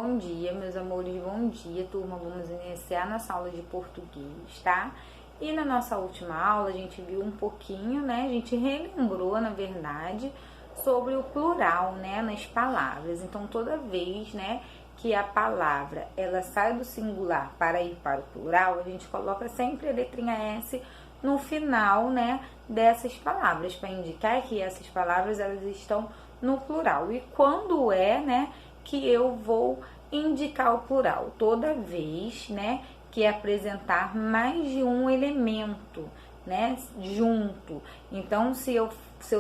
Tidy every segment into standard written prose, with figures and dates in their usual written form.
bom dia, meus amores, bom dia, turma. Vamos iniciar nossa aula de português, tá? E na nossa última aula a gente viu um pouquinho, né? A gente relembrou, na verdade, sobre o plural, né? Nas palavras. Então, toda vez, né, que a palavra ela sai do singular para ir para o plural, a gente coloca sempre a letrinha S no final, né, dessas palavras, para indicar que essas palavras elas estão no plural. E quando é, né, que eu vou indicar o plural? Toda vez, né, que apresentar mais de um elemento, né, junto. Então, se eu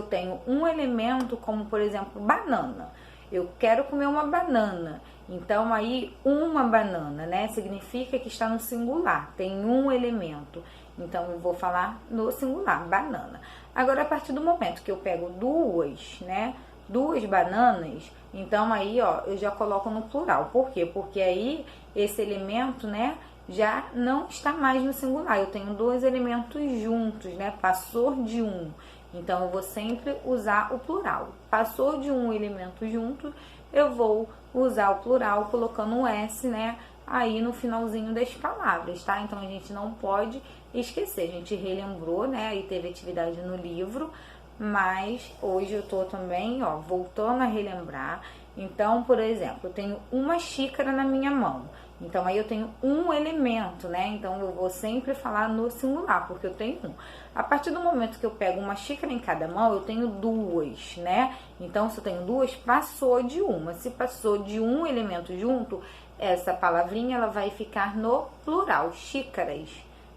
tenho um elemento, como por exemplo, banana, eu quero comer uma banana. Então, aí, uma banana, né, significa que está no singular, tem um elemento. Então, eu vou falar no singular, banana. Agora, a partir do momento que eu pego duas, né, duas bananas, então aí, ó, eu já coloco no plural. Por quê? Porque aí, esse elemento, né, já não está mais no singular. Eu tenho dois elementos juntos, né, passou de um. Então, eu vou sempre usar o plural. Passou de um elemento junto, eu vou usar o plural colocando um S, né, aí no finalzinho das palavras, tá? Então, a gente não pode esquecer. A gente relembrou, né, aí teve atividade no livro, mas hoje eu tô também, ó, voltando a relembrar. Então, por exemplo, eu tenho uma xícara na minha mão. Então, aí eu tenho um elemento, né? Então, eu vou sempre falar no singular, porque eu tenho um. A partir do momento que eu pego uma xícara em cada mão, eu tenho duas, né? Então, se eu tenho duas, passou de uma. Se passou de um elemento junto, essa palavrinha, ela vai ficar no plural, xícaras,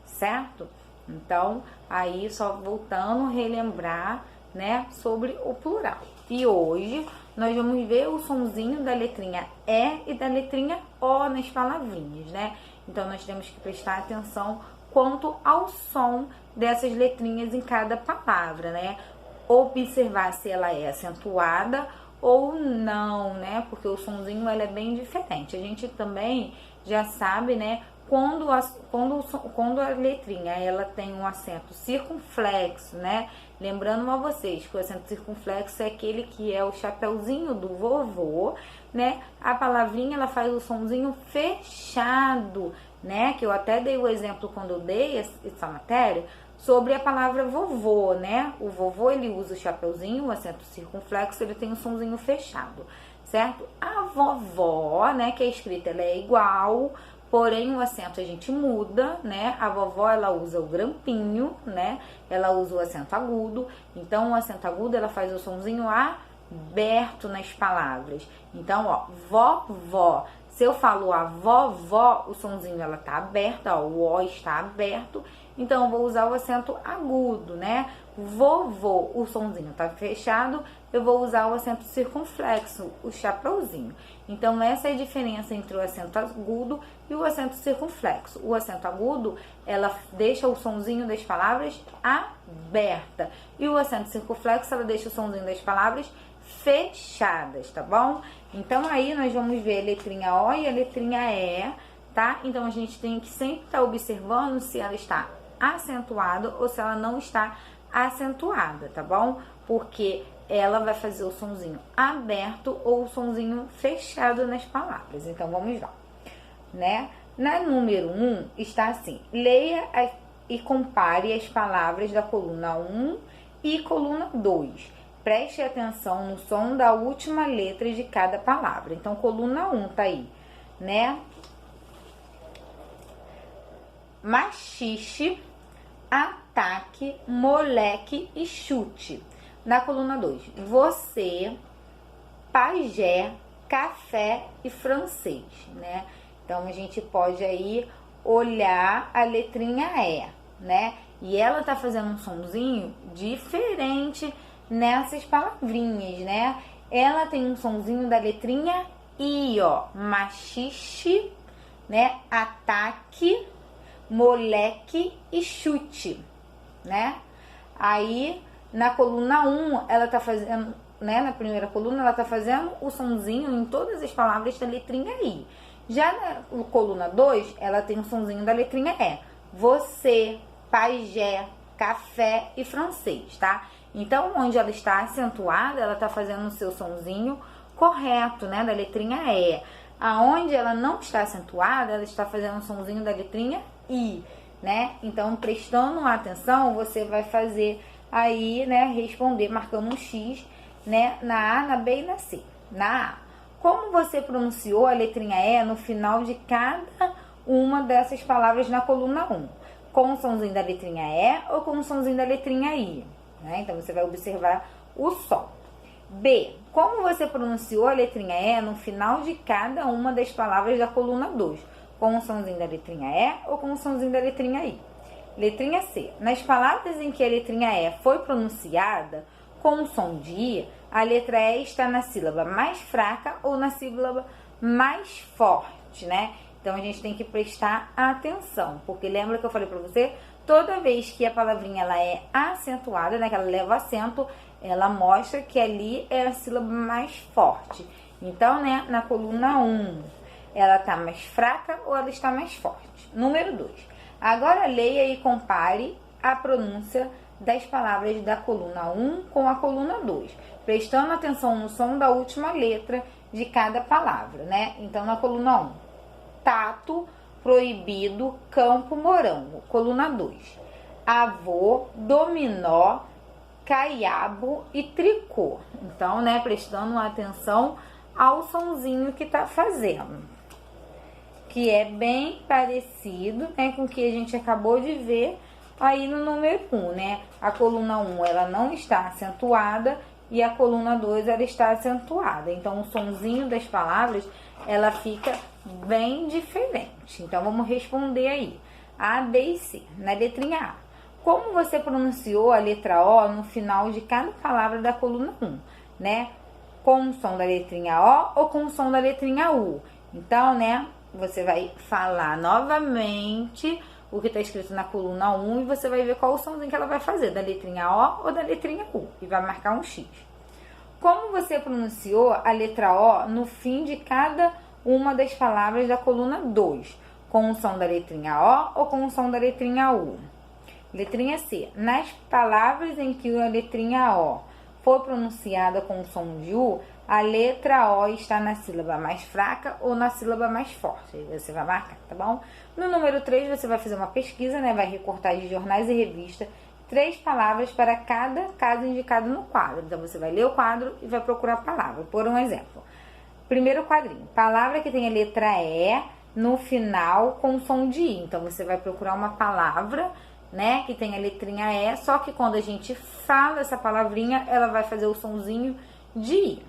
certo? Então, aí só voltando a relembrar, né, sobre o plural. E hoje nós vamos ver o sonzinho da letrinha E e da letrinha O nas palavrinhas, né? Então, nós temos que prestar atenção quanto ao som dessas letrinhas em cada palavra, né? Observar se ela é acentuada ou não, né? Porque o sonzinho ela é bem diferente. A gente também já sabe, né, quando a letrinha ela tem um acento circunflexo, né? Lembrando a vocês que o acento circunflexo é aquele que é o chapeuzinho do vovô, né? A palavrinha ela faz o sonzinho fechado, né? Que eu até dei o exemplo quando eu dei essa matéria sobre a palavra vovô, né? O vovô ele usa o chapeuzinho, o acento circunflexo, ele tem o sonzinho fechado, certo? A vovó, né, que é escrita, ela é igual, porém o acento a gente muda, né? A vovó ela usa o grampinho, né? Ela usa o acento agudo. Então o acento agudo ela faz o sonzinho aberto nas palavras. Então, ó, vovó. Se eu falo a vovó, o sonzinho ela tá aberta, ó, o O está aberto. Então eu vou usar o acento agudo, né? Vovô, o sonzinho tá fechado, eu vou usar o acento circunflexo, o chapeuzinho. Então, essa é a diferença entre o acento agudo e o acento circunflexo. O acento agudo, ela deixa o sonzinho das palavras aberta. E o acento circunflexo, ela deixa o sonzinho das palavras fechadas, tá bom? Então, aí nós vamos ver a letrinha O e a letrinha E, tá? Então, a gente tem que sempre estar observando se ela está acentuada ou se ela não está acentuada, tá bom? Porque ela vai fazer o sonzinho aberto ou o sonzinho fechado nas palavras. Então, vamos lá, né? Na número 1 está assim: leia e compare as palavras da coluna 1 e coluna 2. Preste atenção no som da última letra de cada palavra. Então, coluna 1 tá aí, né? Machixe, ataque, moleque e chute. Na coluna 2, você, pajé, café e francês, né? Então, a gente pode aí olhar a letrinha E, né? E ela tá fazendo um sonzinho diferente nessas palavrinhas, né? Ela tem um sonzinho da letrinha I, ó. Machixe, né? Ataque, moleque e chute, né? Aí, na coluna 1, ela tá fazendo, né? Na primeira coluna, ela tá fazendo o sonzinho em todas as palavras da letrinha I. Já na coluna 2, ela tem o sonzinho da letrinha E. Você, pajé, café e francês, tá? Então, onde ela está acentuada, ela tá fazendo o seu sonzinho correto, né? Da letrinha E. Aonde ela não está acentuada, ela está fazendo o sonzinho da letrinha I, né? Então, prestando atenção, você vai fazer aí, né, responder marcando um X, né, na A, na B e na C. Na A, como você pronunciou a letrinha E no final de cada uma dessas palavras na coluna 1? Com o sonzinho da letrinha E ou com o sonzinho da letrinha I, né? Então, você vai observar o som. B, como você pronunciou a letrinha E no final de cada uma das palavras da coluna 2? Com o sonzinho da letrinha E ou com o sonzinho da letrinha I? Letrinha C, nas palavras em que a letrinha E foi pronunciada com o som de I, a letra E está na sílaba mais fraca ou na sílaba mais forte, né? Então, a gente tem que prestar atenção, porque lembra que eu falei para você? Toda vez que a palavrinha ela é acentuada, né, que ela leva acento, ela mostra que ali é a sílaba mais forte. Então, né, na coluna 1, ela está mais fraca ou ela está mais forte? Número 2. Agora, leia e compare a pronúncia das palavras da coluna 1 com a coluna 2, prestando atenção no som da última letra de cada palavra, né? Então, na coluna 1, tato, proibido, campo, morango. Coluna 2, avô, dominó, caiabo e tricô. Então, né, prestando atenção ao sonzinho que tá fazendo, que é bem parecido, né, com o que a gente acabou de ver aí no número 1, né? A coluna 1, ela não está acentuada e a coluna 2, ela está acentuada. Então, o sonzinho das palavras, ela fica bem diferente. Então, vamos responder aí. A, B e C. Na letrinha A, como você pronunciou a letra O no final de cada palavra da coluna 1, né? Com o som da letrinha O ou com o som da letrinha U? Então, né, você vai falar novamente o que está escrito na coluna 1 e você vai ver qual o somzinho que ela vai fazer, da letrinha O ou da letrinha U, e vai marcar um X. Como você pronunciou a letra O no fim de cada uma das palavras da coluna 2, com o som da letrinha O ou com o som da letrinha U? Letrinha C. Nas palavras em que a letrinha O for pronunciada com o som de U, a letra O está na sílaba mais fraca ou na sílaba mais forte. Você vai marcar, tá bom? No número 3, você vai fazer uma pesquisa, né? Vai recortar de jornais e revistas 3 palavras para cada caso indicado no quadro. Então, você vai ler o quadro e vai procurar a palavra. Por um exemplo, primeiro quadrinho, palavra que tem a letra E no final com som de I. Então, você vai procurar uma palavra, né, que tem a letrinha E, só que quando a gente fala essa palavrinha, ela vai fazer o sonzinho de I.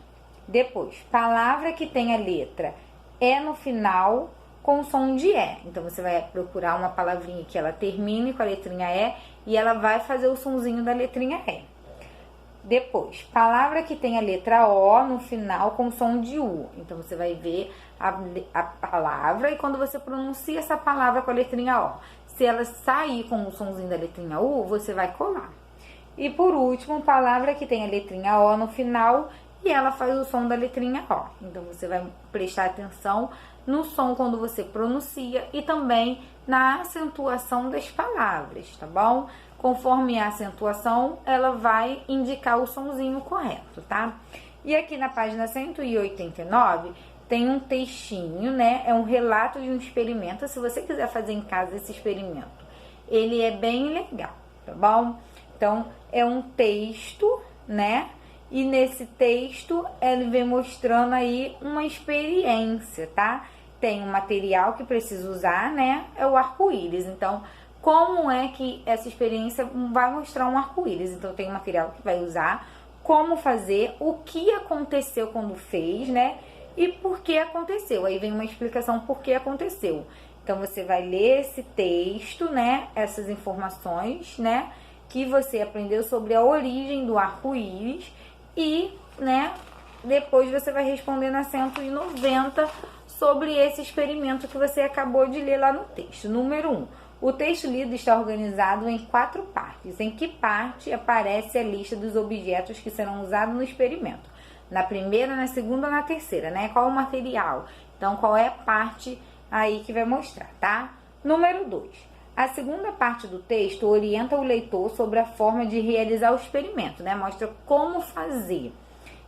Depois, palavra que tem a letra E no final com som de E. Então, você vai procurar uma palavrinha que ela termine com a letrinha E e ela vai fazer o sonzinho da letrinha E. Depois, palavra que tem a letra O no final com som de U. Então, você vai ver a palavra e quando você pronuncia essa palavra com a letrinha O, se ela sair com o sonzinho da letrinha U, você vai colar. E por último, palavra que tem a letrinha O no final e ela faz o som da letrinha O. Então, você vai prestar atenção no som quando você pronuncia e também na acentuação das palavras, tá bom? Conforme a acentuação, ela vai indicar o sonzinho correto, tá? E aqui na página 189 tem um textinho, né? É um relato de um experimento. Se você quiser fazer em casa esse experimento, ele é bem legal, tá bom? Então, é um texto, né? E nesse texto, ele vem mostrando aí uma experiência, tá? Tem um material que precisa usar, né? É o arco-íris. Então, como é que essa experiência vai mostrar um arco-íris? Então, tem um material que vai usar, como fazer, o que aconteceu quando fez, né? E por que aconteceu. Aí vem uma explicação por que aconteceu. Então, você vai ler esse texto, né? Essas informações, né? Que você aprendeu sobre a origem do arco-íris e, né? Depois você vai responder na 190 sobre esse experimento que você acabou de ler lá no texto. Número 1. O texto lido está organizado em 4 partes. Em que parte aparece a lista dos objetos que serão usados no experimento? Na primeira, na segunda ou na terceira, né? Qual o material? Então, qual é a parte aí que vai mostrar, tá? Número 2. A segunda parte do texto orienta o leitor sobre a forma de realizar o experimento, né? Mostra como fazer.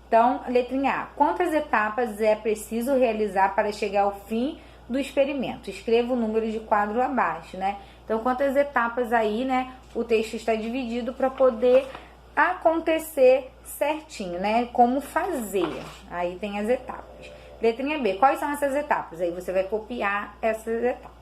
Então, letrinha A. Quantas etapas é preciso realizar para chegar ao fim do experimento? Escreva o número de quadro abaixo, né? Então, quantas etapas aí, né? O texto está dividido para poder acontecer certinho, né? Como fazer. Aí tem as etapas. Letrinha B. Quais são essas etapas? Aí você vai copiar essas etapas.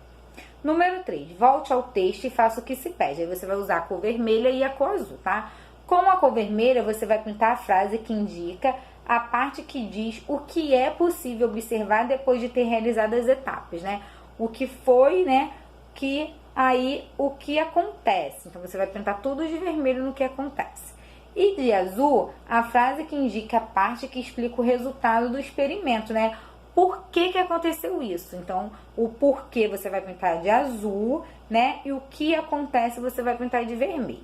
Número 3. Volte ao texto e faça o que se pede. Aí você vai usar a cor vermelha e a cor azul, tá? Com a cor vermelha, você vai pintar a frase que indica a parte que diz o que é possível observar depois de ter realizado as etapas, né? O que foi, né? Que aí o que acontece. Então, você vai pintar tudo de vermelho no que acontece. E de azul, a frase que indica a parte que explica o resultado do experimento, né? Por que que aconteceu isso? Então, o porquê você vai pintar de azul, né? E o que acontece você vai pintar de vermelho.